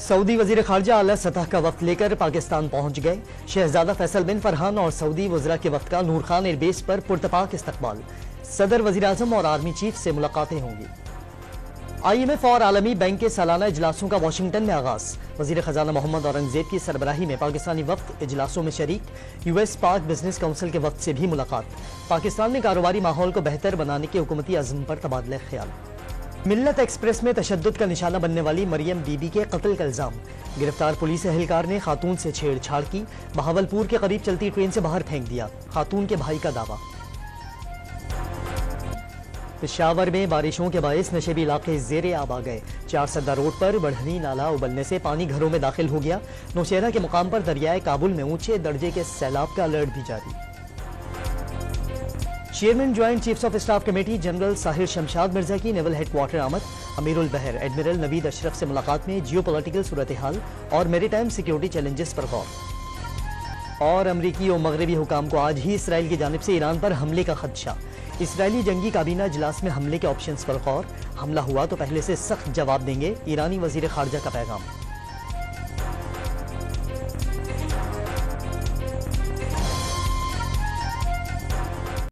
Saudi वजीर खारजा आला सतह का वक्त लेकर पाकिस्तान पहुंच गए। शहजादा फैसल बिन फरहान और सऊदी वज़रा के वक्त का नूर खान एयरबेस पर पुरतपाक इस्तकबाल। सदर वज़ीर आज़म और आर्मी चीफ से मुलाकातें होंगी। IMF और आलमी बैंक के सालाना इजलासों का वाशिंगटन में आगाज। वज़ीर खजाना मोहम्मद औरंगजेब की सरबराही में पाकिस्तानी वफ्द इजलासों में शरीक। US पाक बिजनेस काउंसिल के वफ्द से भी मुलाकात। पाकिस्तान में कारोबारी माहौल को बेहतर बनाने के हुकूमती अज़्म पर तबादला ख्याल। मिल्लत एक्सप्रेस में तशद्दुद का निशाना बनने वाली मरियम बीबी के कत्ल का इल्जाम। गिरफ्तार पुलिस एहलकार ने खातून से छेड़छाड़ की, बहावलपुर के करीब चलती ट्रेन से बाहर फेंक दिया। खातून के भाई का दावा। पेशावर में बारिशों के बायस नशेबी इलाके जेरे आब आ गए। 4 सद्दा रोड पर बढ़नी नाला उबलने से पानी घरों में दाखिल हो गया। नौशहरा के मुकाम पर दरियाए काबुल में ऊंचे दर्जे के सैलाब का अलर्ट भी जारी। Chairman joint chiefs of staff committee general Sahir Shamshad Mirza की नेवल हेडक्वार्टर आमद। अमीरुल बहर एडमिरल नवीद अशरफ से मुलाकात में जियो पॉलिटिकल सूरत हाल और मेरीटाइम सिक्योरिटी चैलेंजेस पर गौर। और अमरीकी और मगरबी हुकाम को आज ही इसराइल की जानिब से ईरान पर हमले का खदशा। इसराइली जंगी काबीना इजलास में हमले के ऑप्शंस पर गौर। हमला हुआ तो पहले से सख्त जवाब देंगे, ईरानी वजीर खारजा का पैगाम।